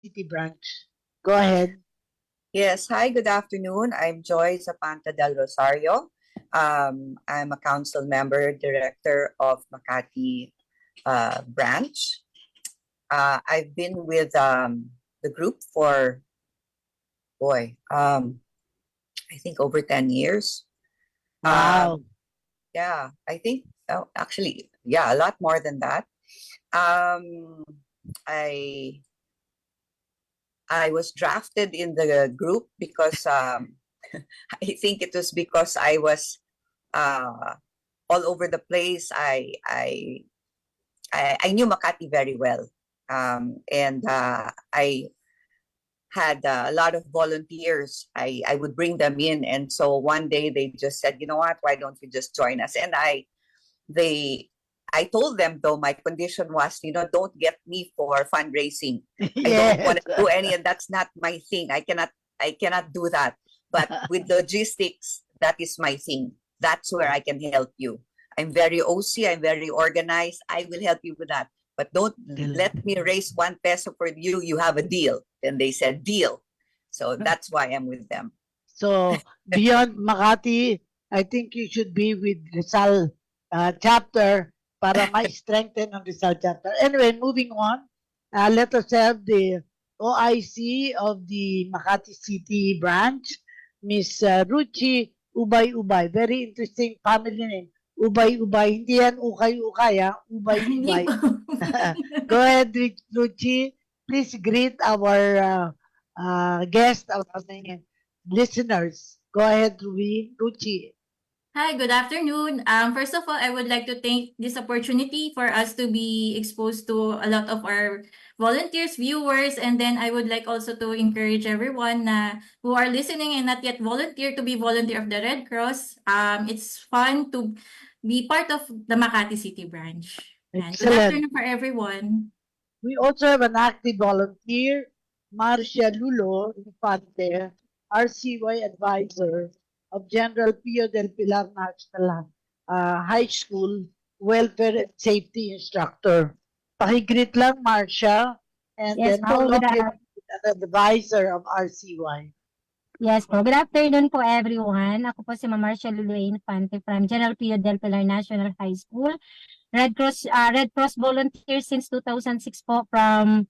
City branch. Go ahead. Yes, hi, good afternoon. I'm Joy Zapanta del Rosario. I'm a council member, director of Makati branch. I've been with the group for, I think over 10 years. Wow. Yeah, I think, actually, yeah, a lot more than that. Um, I I was drafted in the group because I think it was because I was uh, all over the place. I knew Makati very well, and I had a lot of volunteers. I would bring them in, and so one day they just said, you know what, why don't you just join us? And they I told them, though, my condition was, don't get me for fundraising. I don't Yes. want to do any, and that's not my thing. I cannot do that. But with logistics, that is my thing. That's where I can help you. I'm very OC, I'm very organized. I will help you with that. But don't let me raise 1 peso for you. You have a deal. And they said, deal. So that's why I'm with them. So beyond Makati, I think you should be with Rizal chapter para ma-strengthen ang Rizal chapter. Anyway, moving on. Let us have the OIC of the Makati City branch, Miss Ruchi Ubay-Ubay. Very interesting family name. Ubay-Ubay. Hindi yan ukay-ukay, ha? Ubay-Ubay. Go ahead, Ruchi. Please greet our guest, our listeners. Go ahead, Ruchi. Hi, good afternoon. First of all, I would like to thank this opportunity for us to be exposed to a lot of our volunteers, viewers, and then I would like also to encourage everyone who are listening and not yet volunteer to be volunteer of the Red Cross. It's fun to be part of the Makati City branch. And good Excellent. afternoon for everyone. We also have an active volunteer, Marcia Lulo Infante, RCY advisor of General Pio del Pilar National High School Welfare and Safety Instructor. Pakigreet lang, Marcia. And Yes then how po, long good have you been an advisor of RCY? Yes po. Good afternoon po everyone. Ako po si Ma'am Marcia Luluay Infante from General Pio del Pilar National High School. Red Cross volunteer since 2006 po from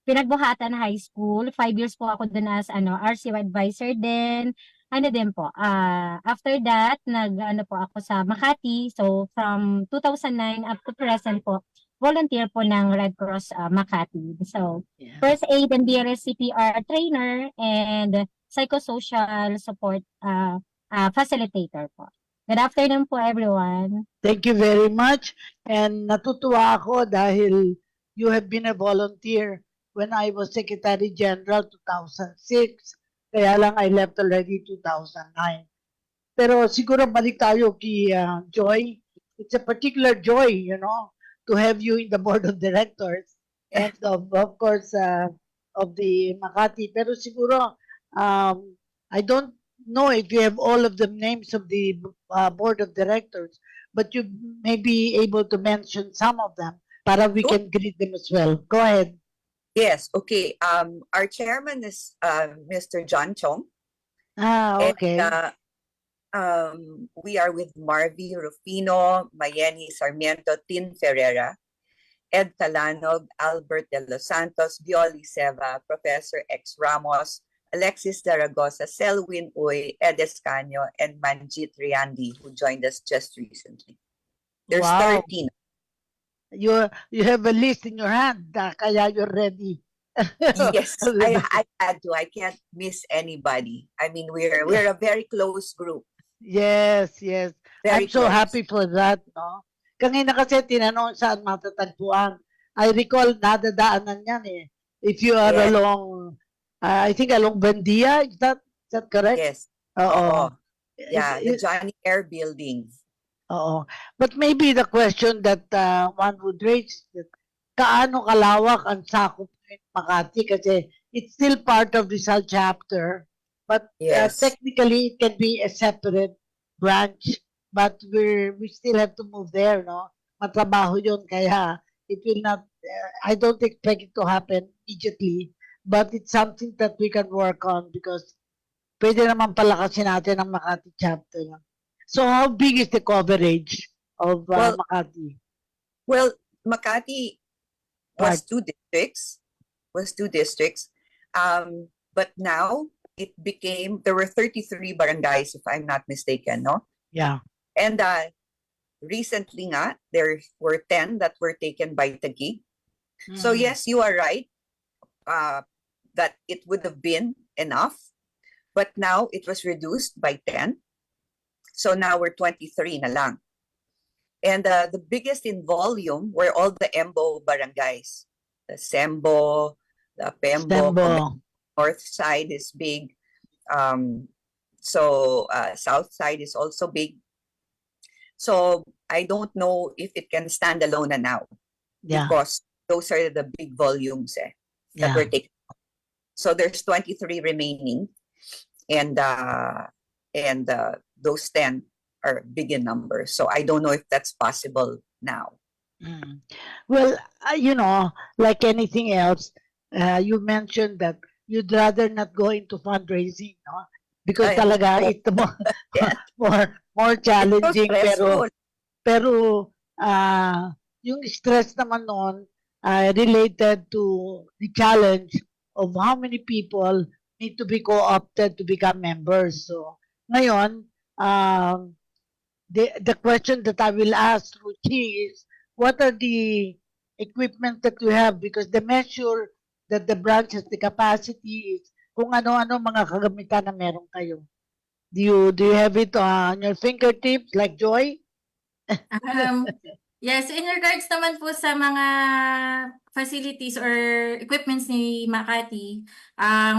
Pinagbuhatan High School. 5 years po ako dun as RCY advisor. Then din po, after that, po ako sa Makati. So from 2009 up to present po, volunteer po ng Red Cross Makati. So first aid and BLS CPR trainer and psychosocial support facilitator po. Good afternoon po everyone. Thank you very much. And natutuwa ako dahil you have been a volunteer when I was Secretary General 2006. Kaya lang I left already 2009. Pero siguro balik tayo kay Joy. It's a particular joy, to have you in the board of directors and of course of the Makati. Pero siguro I don't know if you have all of the names of the board of directors, but you may be able to mention some of them para we can greet them as well. Go ahead. Yes, okay. Our chairman is Mr. John Chong. Okay. And, we are with Marvy Rufino, Mayeni Sarmiento, Tin Ferreira, Ed Talanog, Albert de los Santos, Violi Seva, Professor X Ramos, Alexis Zaragoza, Selwyn Uy, Ed Escanio, and Manjit Riandi, who joined us just recently. There's 13. You have a list in your hand, kaya you're ready. Yes, I had to. I can't miss anybody. I mean, we're a very close group. Yes. Very I'm so close. happy for that, no? Kanina kasi tinanong saan matatagpuan. I recall nadadaanan yan eh. If you are along, I think along Bandia, is that correct? Yes. Oo. Yeah, the Johnny Air building. Oo. But maybe the question that one would raise is kaano kalawak ang sakop ng Makati kasi it's still part of Rizal chapter, but technically it can be a separate branch, but we still have to move there, no? Matrabaho yun, kaya it will not I don't expect it to happen immediately, but it's something that we can work on because pwede naman palakasin natin ang Makati chapter. So how big is the coverage of Well, Makati? Well, Makati was Part? two districts. But now it became, there were 33 barangays, if I'm not mistaken, no? Yeah. And recently nga, there were 10 that were taken by Taguig. So Mm. yes, you are right, that it would have been enough, but now it was reduced by 10. So now we're 23 na lang. And the biggest in volume were all the Embo barangays. The Sembo, the Pembo, Stembo. north side is big. South side is also big. So I don't know if it can stand alone now, Yeah. because those are the big volumes that Yeah. were taken. So there's 23 remaining, and those 10 are big in number. So I don't know if that's possible now. Mm. Well, like anything else, you mentioned that you'd rather not go into fundraising, no? Because Ay, talaga oh, it's more, yeah. more It's so challenging, stressful. pero yung stress naman noon related to the challenge of how many people need to be co-opted to become members. So ngayon, the question that I will ask Ruchi is, what are the equipment that you have? Because the measure that the branch has the capacity is kung ano-ano mga kagamitan na meron kayo. Do you have it on your fingertips like Joy? Yes, in regards naman po sa mga facilities or equipments ni Makati,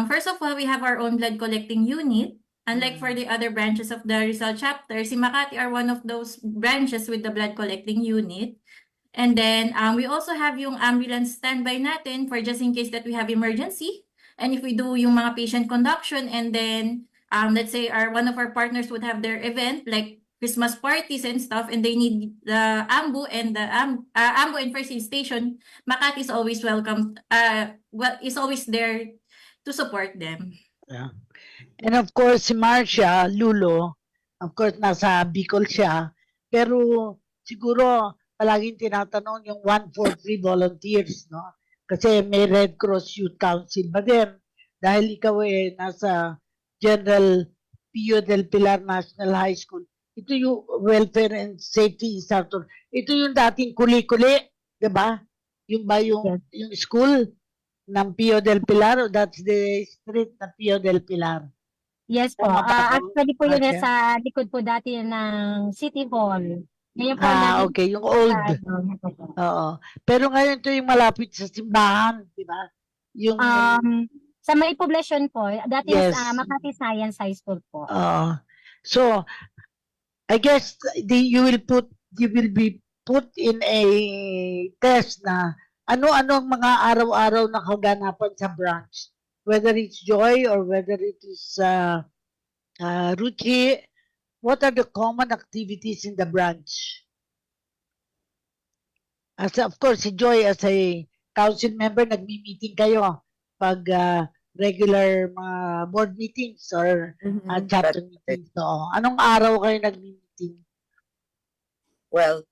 first of all, we have our own blood collecting unit. Unlike for the other branches of the Rizal chapter, si Makati are one of those branches with the blood collecting unit. And then we also have yung ambulance standby natin for just in case that we have emergency. And if we do yung mga patient conduction, and then let's say one of our partners would have their event like Christmas parties and stuff, and they need the ambu and the ambu and first aid station, Makati is always welcome. Is always there to support them. Yeah. And of course, si Marcia, Lulo, of course, nasa Bicol siya. Pero siguro, palaging tinatanong yung 143 volunteers, no? Kasi may Red Cross Youth Council ba din? Dahil ikaw nasa General Pio del Pilar National High School. Ito yung Welfare and Safety Instructor. Ito yung dating kuli-kuli, di ba? Yung ba yung school ng Pio del Pilar, o that's the street ng Pio del Pilar? Yes po. Tama ba ako? Actually po yun Okay. sa likod po dati ng City Hall. Ngayon po Okay, yung old. Ano, Oo. Pero ngayon ito yung malapit sa simbahan, di ba? Yung sa may poblasyon po, dati Yes. Makati Science High School po. So I guess you will be put in a test na ano-ano ang mga araw-araw na kaganapan sa branch. Whether it's Joy or whether it is Ruchi, what are the common activities in the branch? Of course, si Joy as a council member, nagmi-meeting kayo pag regular mga board meetings or chapter meetings. So, anong araw kayo nagmi-meeting? Well,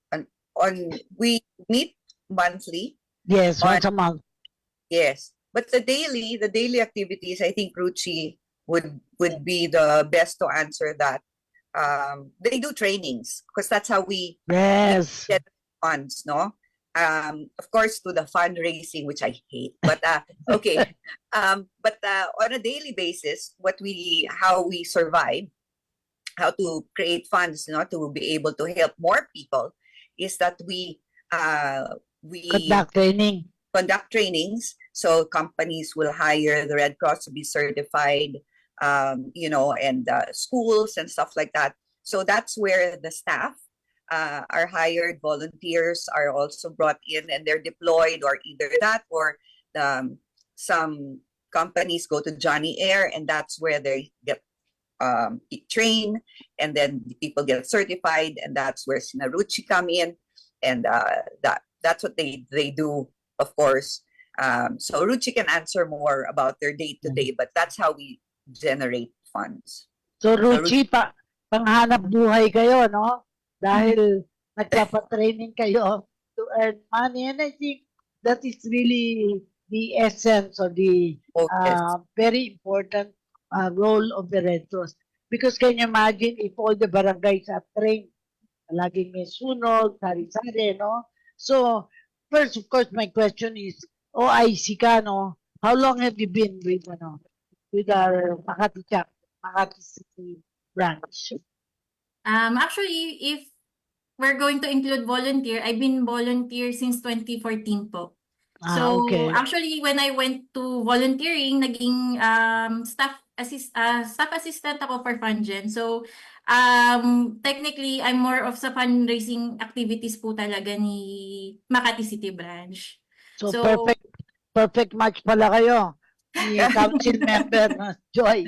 we meet monthly. Yes, once a month. Yes, but the daily activities, I think Ruchi would be the best to answer that. They do trainings because that's how we Yes. get funds, no? Of course, to the fundraising, which I hate, but okay. But on a daily basis, how we survive, how to create funds, to be able to help more people, is that we conduct trainings. So companies will hire the Red Cross to be certified, and schools and stuff like that. So that's where the staff are hired. Volunteers are also brought in, and they're deployed, or either that or some companies go to Johnny Air, and that's where they get trained, and then people get certified, and that's where Sinaruchi come in, and that's what they do of course. So Ruchi can answer more about their day-to-day, but that's how we generate funds. So, Ruchi, panghanap buhay kayo, no? Dahil nagpapatraining kayo to earn money. And I think that is really the essence or the Focus. very important role of the Red Cross. Because can you imagine if all the barangays are trained, laging may sunog, sari-sari, no? So, first, of course, my question is, OIC ka, no? How long have you been with our Makati chapter, Makati City branch? Actually, if we're going to include volunteer, I've been volunteer since 2014 po. So, Okay. actually, when I went to volunteering, naging staff assistant ako for FunGen. So, technically, I'm more of sa fundraising activities po talaga ni Makati City Branch. So, So- perfect match pala kayo. Ni council member na Joy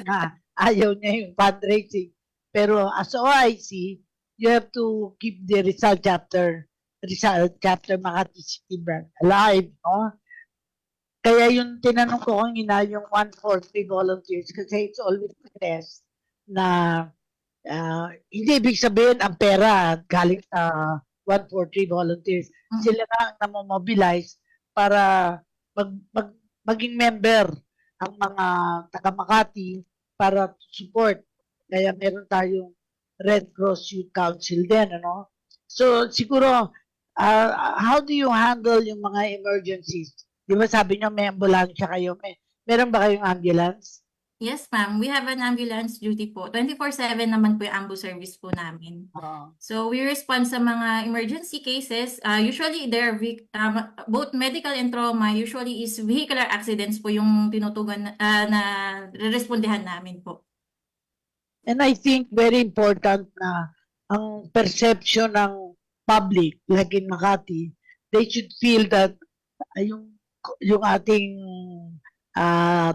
na ayaw niya yung fundraising. Pero as OIC, you have to keep the Rizal chapter Makati City Branch alive, no? Kaya yung tinanong ko kanina, yung 140 volunteers, kasi it's always a test na hindi ibig sabihin ang pera galing sa 140 volunteers. Sila na ang namomobilize para maging member ang mga taga Makati para support. Kaya meron tayong Red Cross Youth Council din, ano? So, siguro, how do you handle yung mga emergencies? Di ba sabi nyo may ambulansya kayo? Meron ba kayong ambulance? Yes, ma'am. We have an ambulance duty po. 24/7 naman po yung ambu service po namin. So we respond sa mga emergency cases. Usually there are both medical and trauma. Usually is vehicular accidents po yung tinutugan na respondihan namin po. And I think very important na ang perception ng public, like in Makati, they should feel that yung ating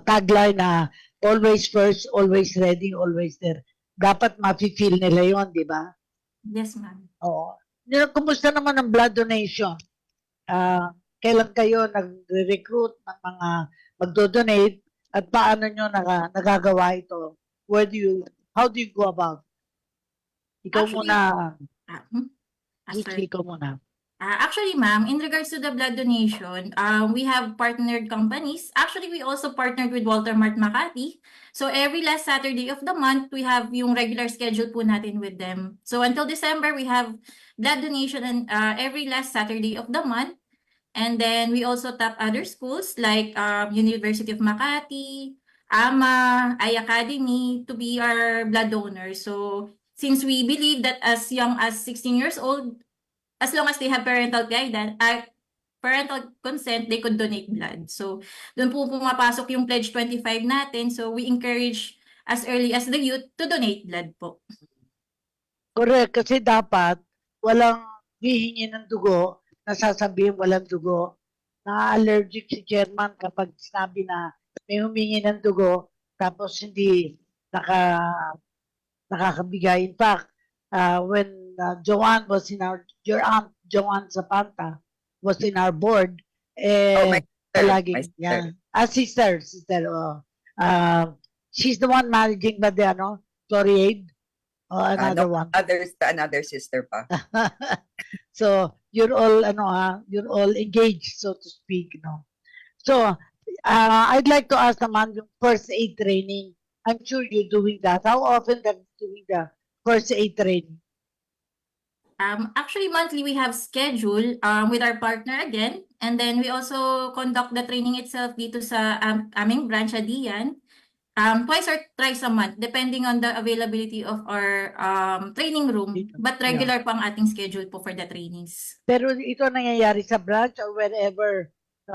tagline na always first, always ready, always there. Dapat ma-feel nila yon, di ba? Yes, ma'am. Oo. Kumusta naman ang blood donation? Kailan kayo nagre-recruit ng mga magdo-donate at paano nyo nagagawa ito? How do you go about? Ikaw Actually, muna. Sorry. Ikaw muna. Actually, ma'am, in regards to the blood donation, we have partnered companies. Actually, we also partnered with Walter Mart Makati. So every last Saturday of the month, we have yung regular schedule po natin with them. So until December, we have blood donation and every last Saturday of the month. And then we also tap other schools like University of Makati, AMA, I-Academy to be our blood donors. So since we believe that as young as 16 years old, as long as they have parental guidance, parental consent, they could donate blood. So, doon po pumapasok yung Pledge 25 natin. So, we encourage as early as the youth to donate blood po. Correct. Kasi dapat walang hihingi ng dugo na sasabihin walang dugo. Na-allergic si chairman kapag sinabi na may humingi ng dugo tapos hindi nakakabigay. In fact, when Joanne was your aunt Joanne Zapanta was in our board, my palaging, sister. sister. She's the one managing ba the Floriade? Another one. Another sister pa. So you're all you're all engaged, so to speak, no. So I'd like to ask naman yung first aid training. I'm sure you're doing that. How often are you doing the first aid training? Actually, monthly we have schedule with our partner again. And then we also conduct the training itself dito sa aming branch sa Dian. Twice or thrice a month, depending on the availability of our training room. But regular po ang ating schedule po for the trainings. Pero ito nangyayari sa branch or wherever,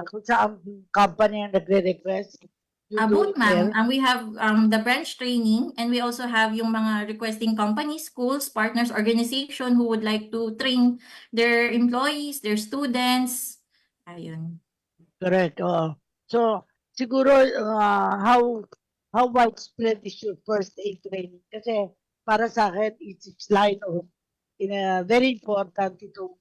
kung saan company ang nagre-request? Both, ma'am. We have the branch training and we also have yung mga requesting companies, schools, partners, organization who would like to train their employees, their students. Ayun. Correct. So, siguro, how widespread is your first aid training? Kasi para sa akin, it's line of very important itong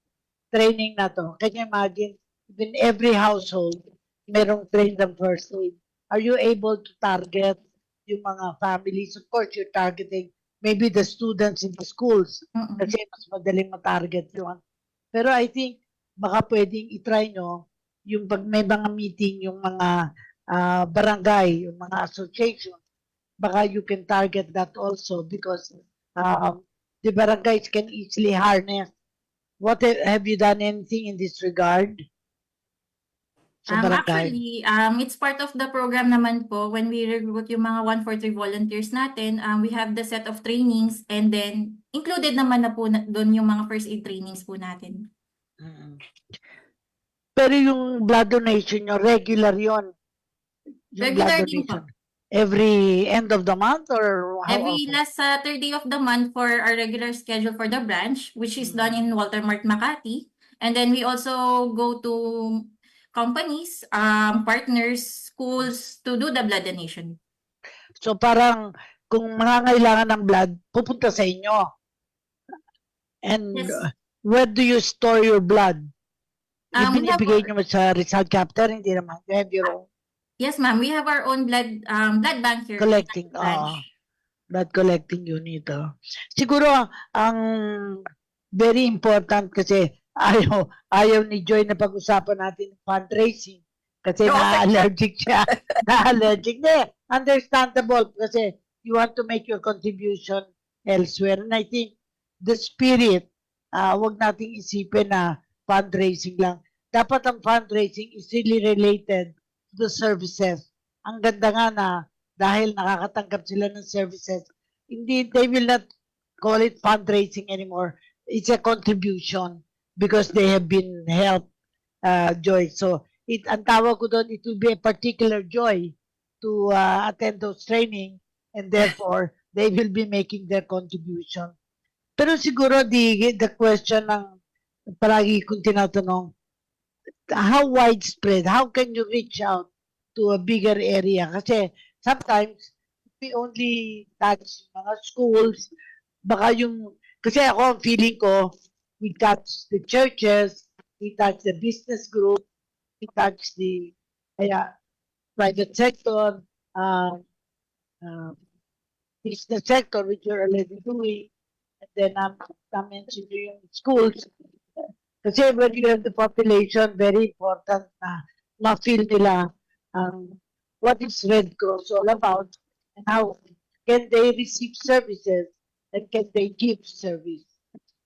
training na to. Can you imagine in every household, merong trained ang first aid. Are you able to target yung mga families? Of course, you're targeting maybe the students in the schools Mm-mm. kasi mas madaling matarget yun. Pero I think baka pwedeng itry nyo yung pag may mga meeting, yung mga barangay, yung mga association, baka you can target that also because the barangays can easily harness. Have you done anything in this regard? Sa barangay? Actually, it's part of the program naman po when we recruit yung mga 143 volunteers natin. We have the set of trainings and then included naman na po doon yung mga first aid trainings po natin. Mm. Pero yung blood donation nyo, regular yon. Yung Regular blood din po. donation. Every end of the month or how Every often? last Saturday of the month for our regular schedule for the branch, which is done in Walter Mart, Makati. And then we also go to companies, partners, schools to do the blood donation. So parang kung mangangailangan ng blood, pupunta sa inyo. And Yes. Where do you store your blood? We have Ibinibigay nyo sa Rizal Chapter? Hindi naman. You have your own Yes, ma'am. We have our own blood bank here. collecting. branch. Blood collecting unit. Siguro, ang very important kasi ayaw ni Joy na pag-usapan natin fundraising kasi No, na-allergic siya. Na-allergic. Understandable kasi you want to make your contribution elsewhere. And I think the spirit, wag nating isipin na fundraising lang. Dapat ang fundraising is really related to the services. Ang ganda nga na dahil nakakatanggap sila ng services, they will not call it fundraising anymore. It's a contribution because they have been helped, Joy. So, ang tawag ko doon, it will be a particular joy to attend those training and therefore, they will be making their contribution. Pero siguro, the question ng palagi kong tinatanong, how widespread, how can you reach out to a bigger area? Kasi sometimes, we only touch mga schools, baka kasi ako, ang feeling ko, we touch the churches, we touch the business group, we touch the private sector, business sector, which you're already doing, and then I mentioned yung schools. Kasi when you have the population, very important na ma-feel nila what is Red Cross all about and how can they receive services and can they give service.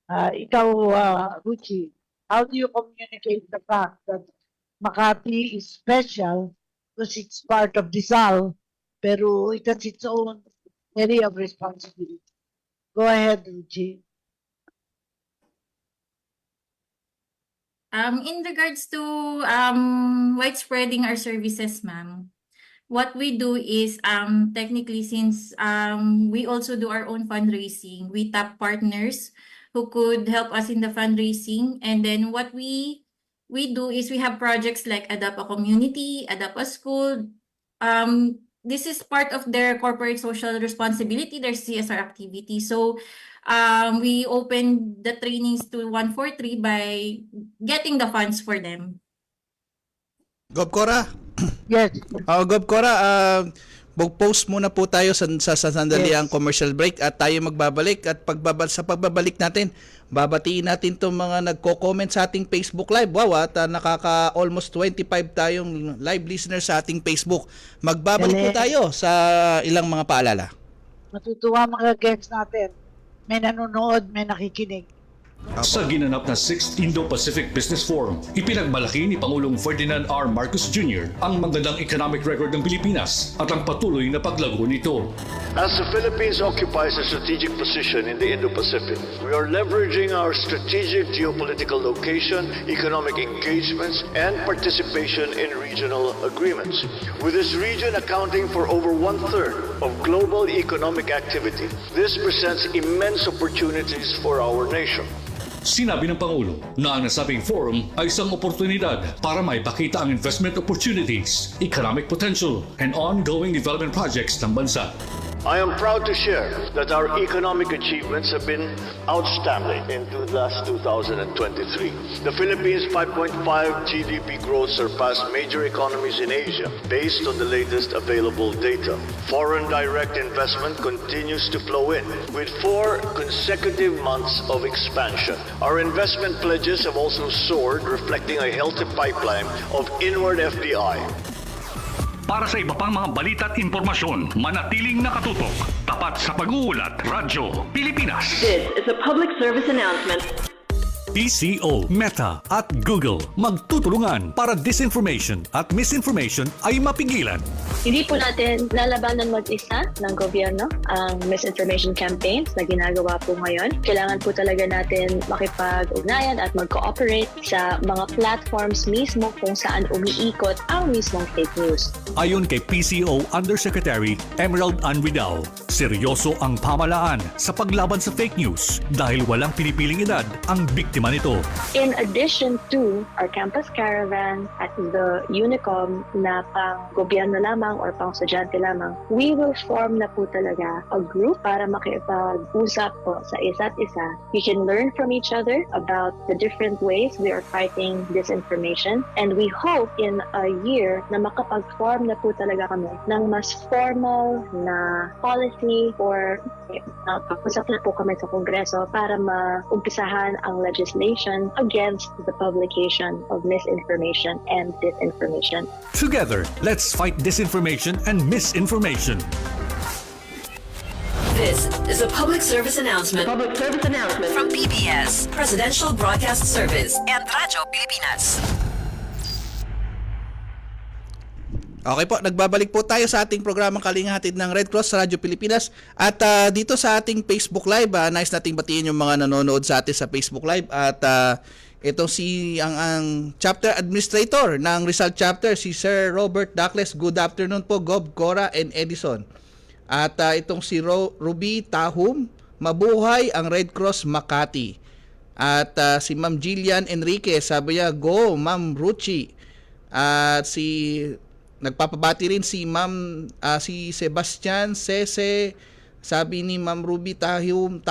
Ikaw, Ruchi, how do you communicate the fact that Makati is special because it's part of Rizal, pero it has its own area of responsibility? Go ahead, Ruchi. In regards to widespreading our services, ma'am, what we do is technically since we also do our own fundraising, we tap partners who could help us in the fundraising. And then what we do is we have projects like Adapt a Community, Adapt a School. This is part of their corporate social responsibility, their CSR activity. So we opened the trainings to 143 by getting the funds for them. Gov Cora. Yes. Gov Cora, mag-post muna po tayo sa sandali Yes. ang commercial break at tayo magbabalik at sa pagbabalik natin, babatiin natin itong mga nagko-comment sa ating Facebook Live. Wow, at almost 25 tayong live listeners sa ating Facebook. Magbabalik po Galing. tayo sa ilang mga paalala. Matutuwa mga guests natin. May nanonood, may nakikinig. Sa ginanap na 6th Indo-Pacific Business Forum, ipinagmalaki ni Pangulong Ferdinand R. Marcos Jr. ang magandang economic record ng Pilipinas at ang patuloy na paglago nito. As the Philippines occupies a strategic position in the Indo-Pacific, we are leveraging our strategic geopolitical location, economic engagements, and participation in regional agreements. With this region accounting for over 1/3 of global economic activity, this presents immense opportunities for our nation. Sinabi ng Pangulo na ang nasabing forum ay isang oportunidad para maipakita ang investment opportunities, economic potential, and ongoing development projects ng bansa. I am proud to share that our economic achievements have been outstanding in 2023. The Philippines' 5.5 GDP growth surpassed major economies in Asia based on the latest available data. Foreign direct investment continues to flow in with 4 consecutive months of expansion. Our investment pledges have also soared, reflecting a healthy pipeline of inward FDI. Para sa iba pang mga balita at impormasyon, manatiling nakatutok. Tapat sa pag-uulat, Radyo Pilipinas. This is a public service announcement. PCO, Meta at Google magtutulungan para disinformation at misinformation ay mapigilan. Hindi po natin lalabanan mag-isa ng gobyerno ang misinformation campaigns na ginagawa po ngayon. Kailangan po talaga natin makipag-ugnayan at mag-cooperate sa mga platforms mismo kung saan umiikot ang mismong fake news. Ayon kay PCO Undersecretary Emerald Anvidal, seryoso ang pamahalaan sa paglaban sa fake news dahil walang pinipiling edad ang biktima nito. In addition to our campus caravan at the Unicom na pang gobyerno lamang or pang estudyante lamang, we will form na po talaga a group para makipag-usap po sa isa't isa. We can learn from each other about the different ways we are fighting disinformation, and we hope in a year na makapag-form na po talaga kami ng mas formal na policy or pag-usap na po kami sa Kongreso para maumpisahan ang legislation against the publication of misinformation and disinformation. Together, let's fight disinformation and misinformation. This is a public service announcement. Public service announcement. From PBS, Presidential Broadcast Service, and Radyo Pilipinas. Okay po, nagbabalik po tayo sa ating programang Kalinga Hatid ng Red Cross sa Radyo Pilipinas. At dito sa ating Facebook Live, nais nating batiin yung mga nanonood sa atin sa Facebook Live. At itong ang chapter administrator ng Rizal chapter, si Sir Robert Dacles. Good afternoon po, Gob, Cora, and Edison. At itong si Ruby Tahum, mabuhay ang Red Cross Makati. At si Ma'am Jillian Enrique, sabi niya, go Ma'am Ruchi. At nagpapabati rin si Ma'am si Sebastian Sese, sabi ni Ma'am Ruby Tahum.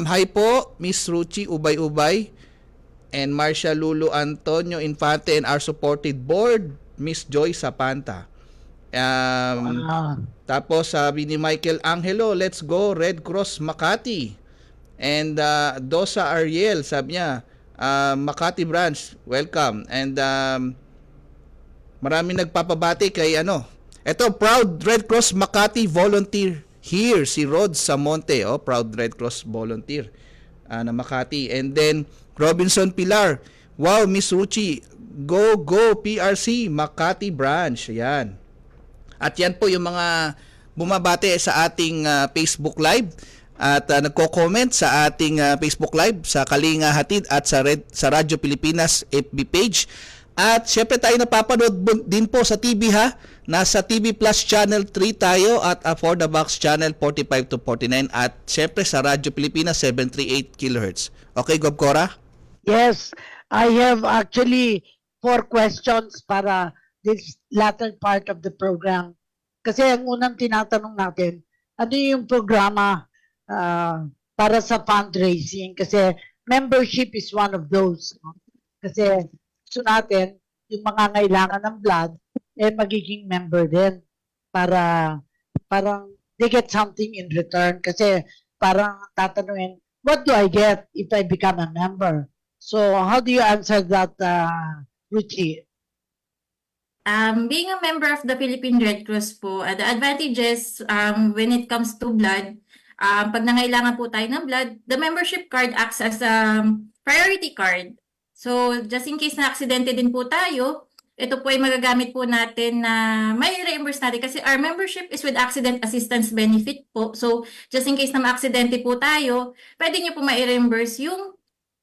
Hi po, Miss Ruchi Ubay-Ubay and Marcia Lulu Antonio Infante and our supported board, Miss Joy Sapanta. Tapos sabi ni Michael Angelo, let's go Red Cross Makati. And Dosa Ariel, sabi niya, Makati branch, welcome. And marami nagpapabati kay Ito, proud Red Cross Makati volunteer here, si Rod Samonte, proud Red Cross volunteer na Makati. And then Robinson Pilar, wow, Miss Ruchi, go PRC Makati branch. Ayan. At yan po yung mga bumabati sa ating Facebook Live at nagko-comment sa ating Facebook Live sa Kalinga Hatid at sa Radyo Pilipinas FB page. At syempre tayo napapanood din po sa TV ha. Nasa TV Plus Channel 3 tayo at For the Box Channel 45 to 49 at syempre sa Radyo Pilipinas 738 kHz. Okay, Gob Cora? Yes, I have actually 4 questions para this latter part of the program. Kasi ang unang tinatanong natin, ano yung programa para sa fundraising? Kasi membership is one of those. No? Kasi gusto natin, yung mga ngailangan ng blood, magiging member din para parang they get something in return. Kasi parang tatanungin, what do I get if I become a member? So how do you answer that, Ruchi? Being a member of the Philippine Red Cross po, the advantages when it comes to blood, pag nangailangan po tayo ng blood, the membership card acts as a priority card. So, just in case na aksidente din po tayo, ito po ay magagamit po natin na may reimburse natin kasi our membership is with accident assistance benefit po. So, just in case na ma-aksidente po tayo, pwede nyo po ma-reimburse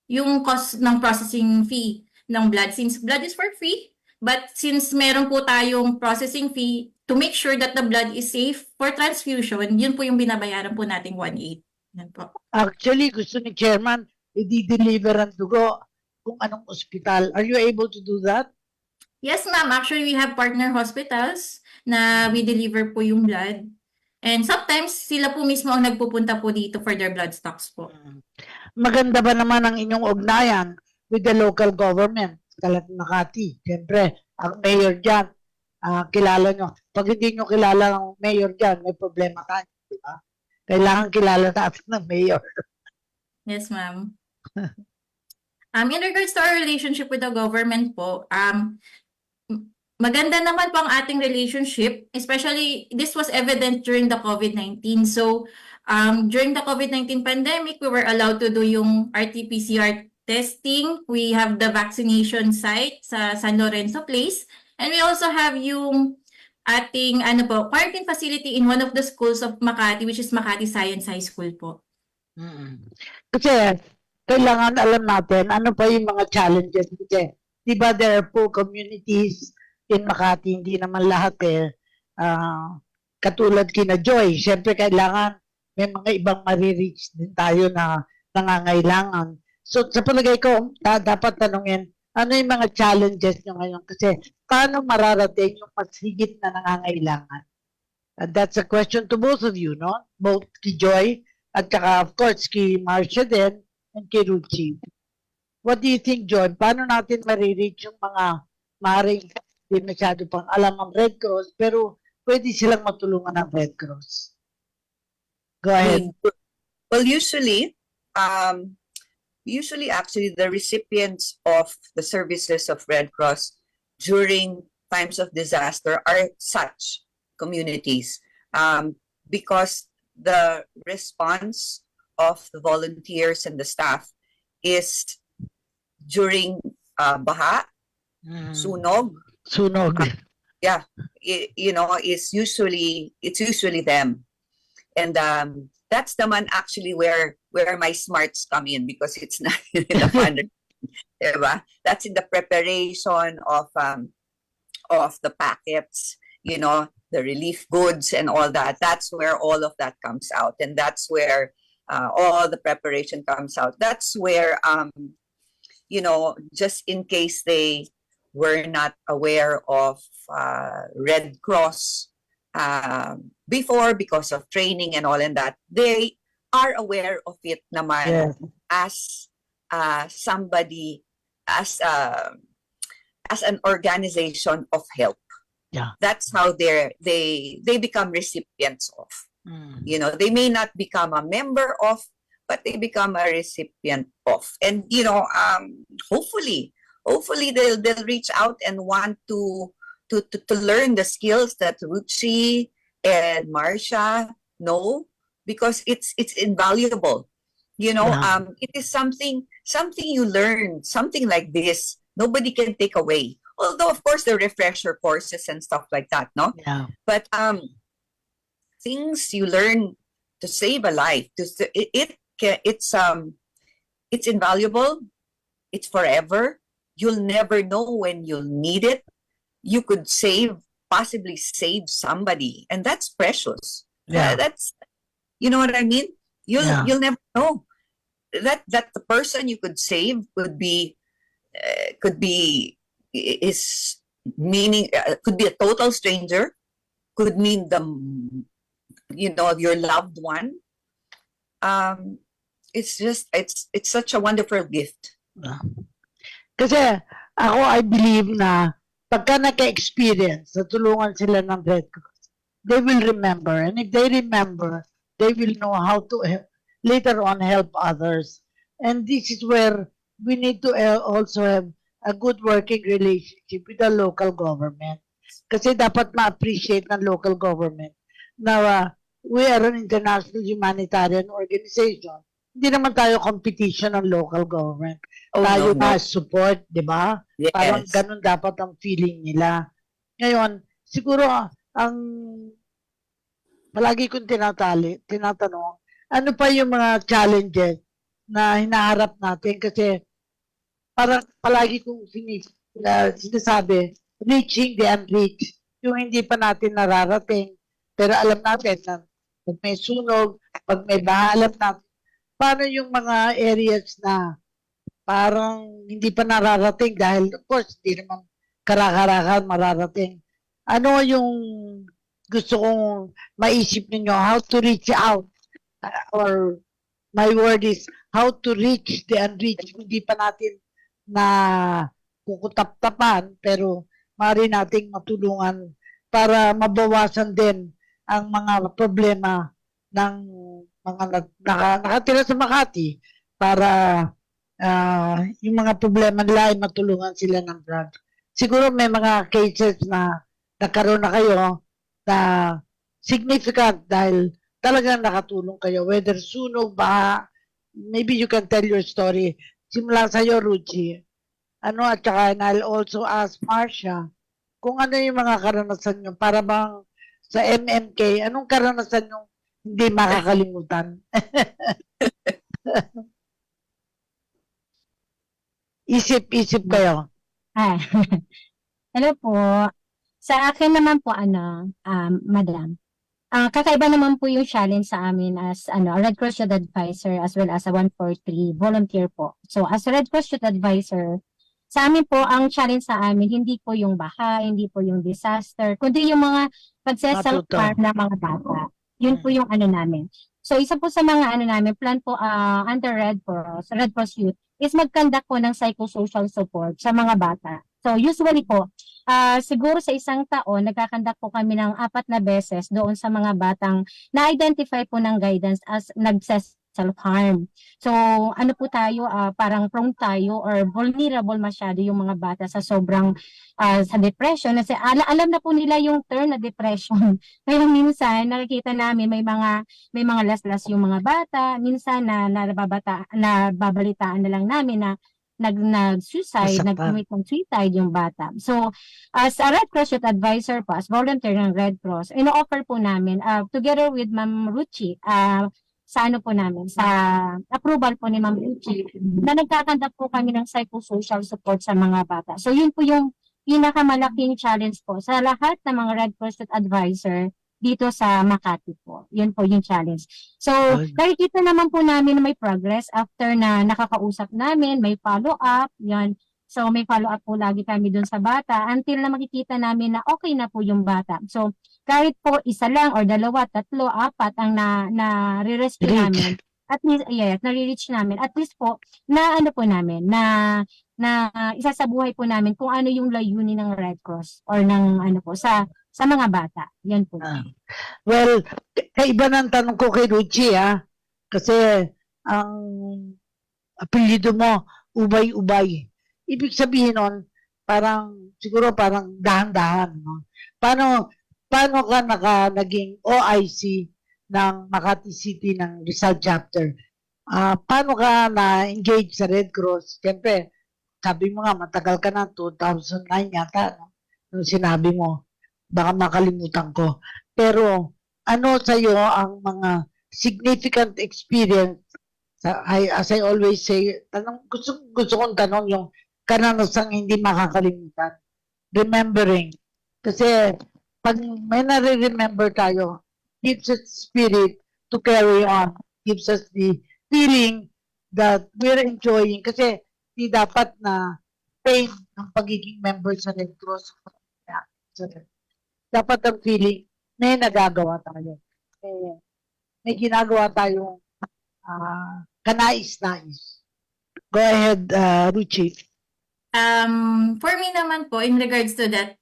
yung cost ng processing fee ng blood. Since blood is for free, but since meron po tayong processing fee to make sure that the blood is safe for transfusion, yun po yung binabayaran po nating 1/8. Yan po. Actually, gusto ni Chairman, i-deliver ang dugo kung anong ospital. Are you able to do that? Yes, ma'am. Actually, we have partner hospitals na we deliver po yung blood. And sometimes sila po mismo ang nagpupunta po dito for their blood stocks po. Maganda ba naman ang inyong ugnayan with the local government? Kalat Makati, siyempre, ang mayor dyan, kilala nyo. Pag hindi nyo kilala ang mayor dyan, may problema tayo, di ba? Kailangan kilala natin ng mayor. Yes, ma'am. In regards to our relationship with the government po, maganda naman po ang ating relationship, especially this was evident during the COVID-19. So, during the COVID-19 pandemic, we were allowed to do yung RT-PCR testing. We have the vaccination site sa San Lorenzo Place. And we also have yung ating quarantine facility in one of the schools of Makati, which is Makati Science High School po. Kasi kailangan alam natin ano pa yung mga challenges. Kasi di ba there are poor communities in Makati, hindi naman lahat katulad kina Joy. Siyempre kailangan may mga ibang marireach din tayo na nangangailangan. So sa palagay ko, dapat tanungin, ano yung mga challenges nyo ngayon? Kasi paano mararating yung mas higit na nangangailangan? And that's a question to both of you, no? Both kay Joy at saka of course kay Marcia din and kay Ruchi. What do you think, Joy? Paano natin marireach yung mga maring hindi masyado pang alam ang Red Cross pero pwede silang matulungan ng Red Cross? Go ahead. Well, usually actually the recipients of the services of Red Cross during times of disaster are such communities, because the response of the volunteers and the staff is during baha, sunog, it's usually them. And that's the man actually where my smarts come in, because it's not in the fund. That's in the preparation of the packets, the relief goods and all that. That's where all of that comes out, and that's where all the preparation comes out. That's where just in case they were not aware of Red Cross before, because of training and all and that, they are aware of it naman. Yes. As somebody, as an organization of help. Yeah. That's how they become recipients of. They may not become a member of, but they become a recipient of. And hopefully they'll reach out and want to learn the skills that Ruchi and Marcia know, because it's invaluable. It is something you learn, something like this, nobody can take away. Although of course the refresher courses and stuff like that, no? Yeah. But things you learn to save a life, it's invaluable. It's forever. You'll never know when you'll need it. You could possibly save somebody, and that's precious. Yeah. That's, you know what I mean? You'll never know that the person you could save could be could be a total stranger, could mean your loved one. It's such a wonderful gift. Kasi ako, I believe na pagka naka-experience, natulungan sila ng Red Cross, they will remember. And if they remember, they will know how to later on help others. And this is where we need to also have a good working relationship with the local government. Kasi dapat ma-appreciate ng local government na we are an international humanitarian organization. Hindi naman tayo competition ng local government. Tayo na support, di ba? Yes. Parang ganun dapat ang feeling nila. Ngayon, siguro ang palagi kong tinatanong, ano pa yung mga challenges na hinaharap natin? Kasi parang palagi kong sinasabi, reaching the unreached, yung hindi pa natin nararating. Pero alam natin na pag may sunog, pag may baha, alam natin paano yung mga areas na parang hindi pa nararating dahil of course hindi naman karakarakan mararating. Ano yung gusto kong maisip ninyo how to reach out, or my word is how to reach the unreached. Hindi pa natin na kukutap-tapan, pero maaari nating matulungan para mabawasan din ang mga problema ng mga nakatira sa Makati, para yung mga problema nila ay matulungan sila ng grant. Siguro may mga cases na nagkaroon na kayo na significant dahil talagang nakatulong kayo, whether sunog, baha. Maybe you can tell your story. Simula sa'yo, Ruchi. At saka, and I'll also ask Marcia, kung ano yung mga karanasan nyo, para bang sa MMK, anong karanasan nyo hindi makakalimutan? Isip-isip kayo. Ah, hello po. Sa akin naman po, madam. Kakaiba naman po yung challenge sa amin as a Red Cross Youth Advisor as well as a 143 volunteer po. So as a Red Cross Youth Advisor, sa amin po, ang challenge sa amin, hindi po yung baha, hindi po yung disaster, kundi yung mga pagseself-harm na mga bata. Yun po yung namin. So isa po sa mga namin, plan po under Red Cross Youth, is mag-conduct po ng psychosocial support sa mga bata. So usually po, siguro sa isang taon, nagkakandak po kami ng 4 na beses doon sa mga batang na-identify po ng guidance as nag-self-harm. So ano po tayo, parang prone tayo or vulnerable masyado yung mga bata sa sobrang sa depression. Kasi alam na po nila yung term na depression. Kaya minsan nakikita namin may mga laslas yung mga bata. Minsan nababalitaan na lang namin na nag-suicide, nag-commit ng suicide yung bata. So, as a Red Cross Youth Advisor po, as volunteer ng Red Cross, ino-offer po namin, together with Ma'am Ruchi, sa approval po ni Ma'am Ruchi, na nagkakandak po kami ng psychosocial support sa mga bata. So, yun po yung pinakamalaking challenge po sa lahat ng mga Red Cross Youth Advisor dito sa Makati po. Yun po yung challenge. So, nakikita naman po namin na may progress after na nakakausap namin, may follow-up, yan. So, may follow-up po lagi kami dun sa bata until na makikita namin na okay na po yung bata. So, kahit po isa lang or 2, 3, 4 ang na-rescue namin, at least, nare-reach namin. At least po, na isasabuhay po namin kung ano yung layunin ng Red Cross or ng sa mga bata. Yan po. Well, kaiba ng tanong ko kay Ruchi, kasi ang apelyido mo, ubay-ubay. Ibig sabihin nun, siguro parang dahan-dahan. No? Paano ka naging OIC ng Makati City ng Rizal Chapter? Paano ka na-engage sa Red Cross? Siyempre, sabi mo nga, matagal ka na, 2009 yata, no? Nung sinabi mo, baka makalimutan ko. Pero, ano sa'yo ang mga significant experience? As I always say, gusto kong tanong yung karanasang hindi makakalimutan. Remembering. Kasi, pag may nare-remember tayo, gives us spirit to carry on. Gives us the feeling that we're enjoying. Kasi, di dapat na pain ng pagiging member sa Red Cross. Dapat ang feeling, may nagagawa tayo. May ginagawa tayong kanais-nais. Go ahead, Ruchi. For me naman po, in regards to that,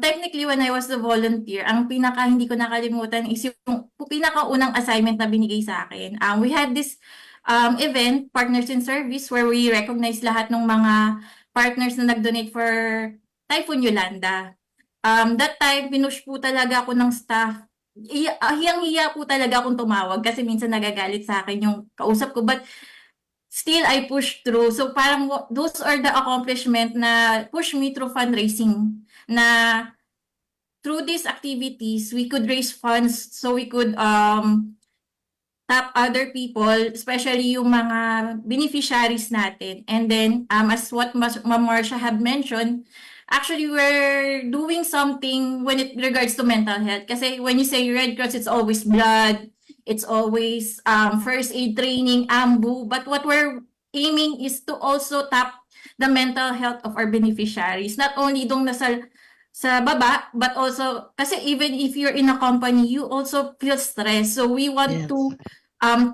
technically when I was the volunteer, ang pinaka hindi ko nakalimutan is yung pinakaunang assignment na binigay sa akin. We had this event, Partners in Service, where we recognize lahat ng mga partners na nag-donate for Typhoon Yolanda. That time, pinush po talaga ako ng staff. Hiyang-hiya po talaga akong tumawag kasi minsan nagagalit sa akin yung kausap ko. But still, I pushed through. So parang those are the accomplishment na push me through fundraising. Na through these activities, we could raise funds so we could tap other people, especially yung mga beneficiaries natin. And then, as what Ma'am Marcia have mentioned, actually, we're doing something when it regards to mental health. Kasi when you say Red Cross, it's always blood, it's always first aid training, AMBU. But what we're aiming is to also tap the mental health of our beneficiaries. Not only dong nasa sa baba, but also kasi even if you're in a company, you also feel stress. So we want Yes. to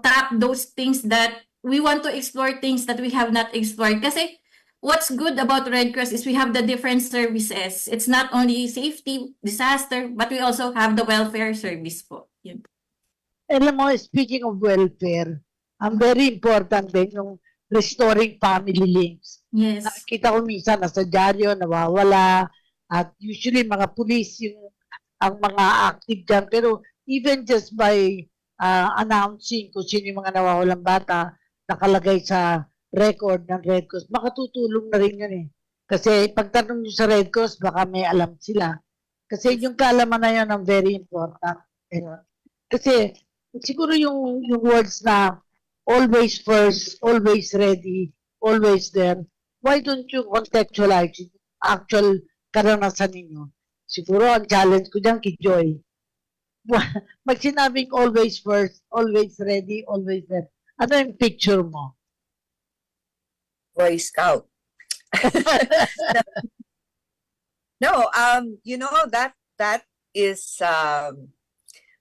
tap those things that we want to explore, things that we have not explored. Kasi what's good about Red Cross is we have the different services. It's not only safety, disaster, but we also have the welfare service po. Yun. Alam mo, speaking of welfare, ang very important din yung restoring family links. Yes. Nakikita ko minsan nasa dyaryo, nawawala, at usually mga police yung ang mga active dyan. Pero even just by announcing kung sino yung mga nawawalang bata, nakalagay sa record ng Red Cross, makatutulong na rin yun eh. Kasi pagtanong nyo sa Red Cross, baka may alam sila. Kasi yung kaalaman na yun ang very important. Kasi siguro yung words na always first, always ready, always there, why don't you contextualize yung actual karanasan ninyo? Siguro ang challenge ko dyan kay Joy. Pag sinabing always first, always ready, always there, ano yung picture mo? Boy Scout. No, you know, that is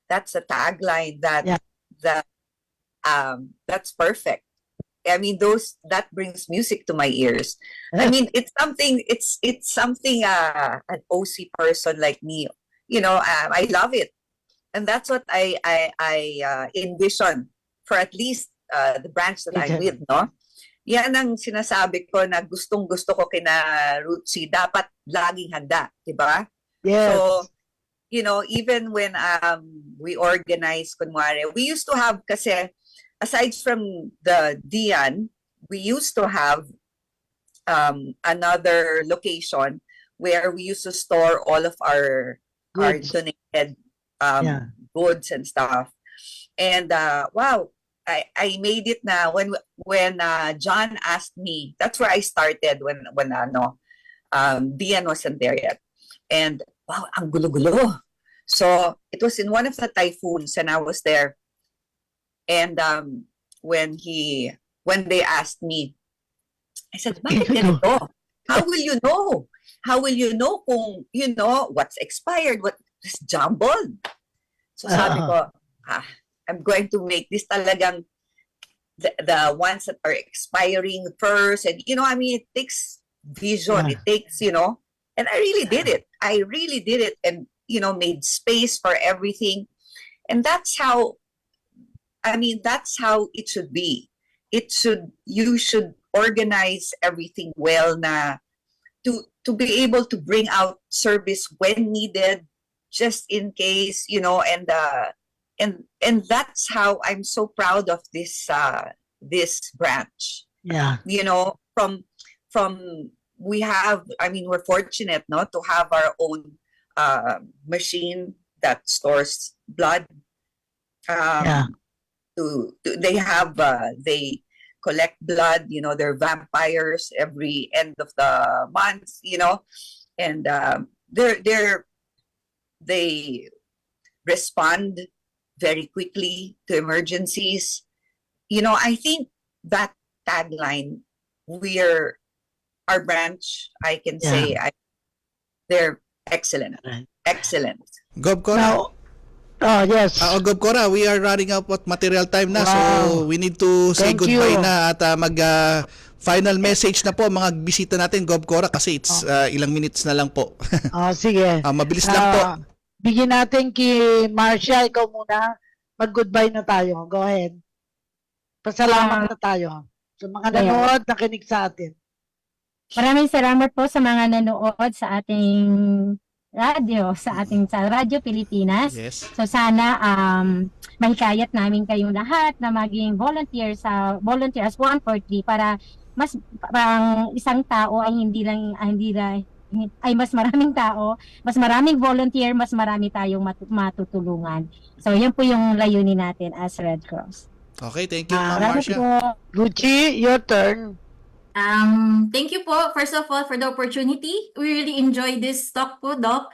that's a tagline that Yeah. that's perfect. I mean, that brings music to my ears. I mean, it's something an OC person like me, you know, I love it. And that's what I envision for at least the branch that I'm with, no? Yan ang sinasabi ko na gustong-gusto ko kina Rootsy, dapat laging handa, di ba? Yes. So, you know, even when we organize, kunwari, we used to have, kasi aside from the Dian, we used to have another location where we used to store all of our Goods. donated Yeah. goods and stuff. And wow, I made it na when John asked me. That's where I started when Dian wasn't there yet. And wow, ang gulo-gulo. So it was in one of the typhoons, and I was there. And when they asked me, I said, "Bakit ganito? How will you know? How will you know kung you know what's expired, what is jumbled?" So sabi ko, I'm going to make this talagang the ones that are expiring first, and you know, I mean, it takes vision, it takes, you know, and I really did it. I really did it, and you know, made space for everything, and that's how. I mean, that's how it should be. You should organize everything well na to be able to bring out service when needed, just in case, you know, and that's how I'm so proud of this branch. Yeah. You know, from we have, I mean, we're fortunate, no, to have our own machine that stores blood. Yeah. They collect blood, you know, they're vampires every end of the month, you know, and they respond very quickly to emergencies. You know, I think that tagline, our branch, I can say, they're excellent. Right. Excellent. Gob Cora. Now, yes. Gob Cora, we are running out of material time na, so Wow. we need to say Thank goodbye you. na at final message na po mga bisita natin, Gob Cora, kasi it's ilang minutes na lang po. Sige. Mabilis lang po. Bigyan natin kay Marcia, ikaw muna. Mag-goodbye na tayo. Go ahead. Pasalamat na tayo sa mga nanood, nakinig sa atin. Maraming salamat po sa mga nanood sa ating sa Radyo Pilipinas. Yes. So sana mahikayat namin kayong lahat na maging volunteer as 143 para mas parang isang tao ay ay mas maraming tao, mas maraming volunteer, mas marami tayong matutulungan. So yan po yung layunin natin as Red Cross. Okay, thank you, Ma'am Salamat Marcia. po. Ruchi, your turn. Thank you po, first of all, for the opportunity. We really enjoyed this talk po, Doc.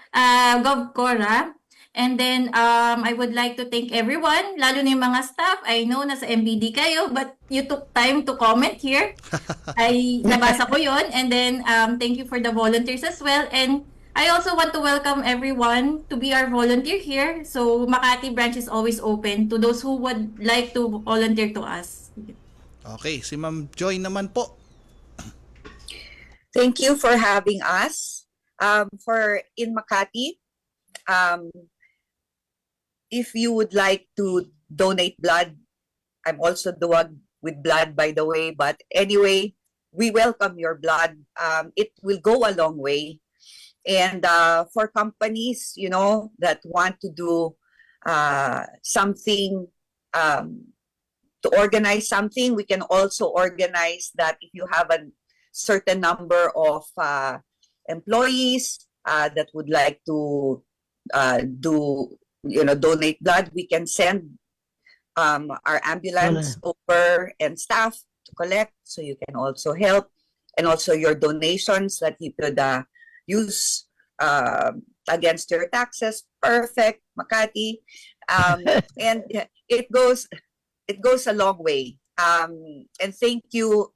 Gov Cora. And then, I would like to thank everyone, lalo na yung mga staff. I know nasa MBD kayo, but you took time to comment here. Ay, nabasa ko yon. And then, thank you for the volunteers as well. And I also want to welcome everyone to be our volunteer here. So Makati branch is always open to those who would like to volunteer to us. Okay, si Ma'am Joy naman po. Thank you for having us. For in Makati, if you would like to donate blood, I'm also the one with blood, by the way. But anyway, we welcome your blood. It will go a long way. And for companies, that want to do something, to organize something, we can also organize that. If you have a certain number of employees that would like to donate blood, we can send our ambulance over and staff to collect, so you can also help. And also your donations that you could use against your taxes. Perfect, Makati. And it goes a long way. And thank you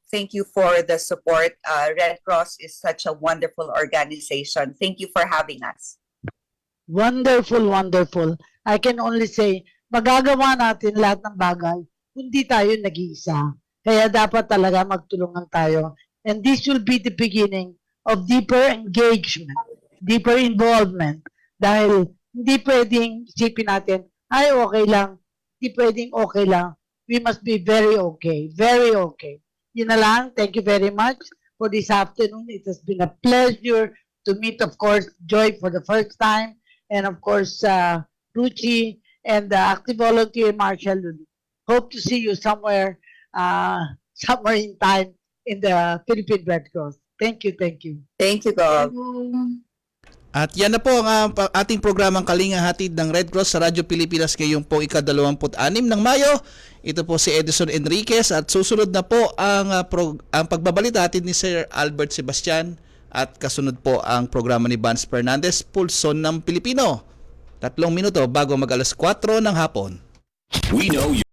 for the support. Red Cross is such a wonderful organization. Thank you for having us. Wonderful, wonderful. I can only say, magagawa natin lahat ng bagay kung di tayo nag-iisa. Kaya dapat talaga magtulungan tayo. And this will be the beginning of deeper engagement, deeper involvement. Dahil hindi pwedeng isipin natin, ay okay lang. Hindi pwedeng okay lang. We must be very okay. Very okay. Yun na lang. Thank you very much for this afternoon. It has been a pleasure to meet, of course, Joy for the first time. And of course, Ruchi and the active volunteer, Marshall Lulu. Hope to see you somewhere in time in the Philippine Red Cross. Thank you, thank you. Thank you, Gov. At yan na po ang ating programang Kalinga Hatid ng Red Cross sa Radyo Pilipinas ngayong po ika-26 ng Mayo. Ito po si Edison Enriquez at susunod na po ang pagbabalita natin ni Sir Albert Sebastian at kasunod po ang programa ni Vance Fernandez, Pulson ng Pilipino. 3 minuto bago mag-4 ng hapon. We know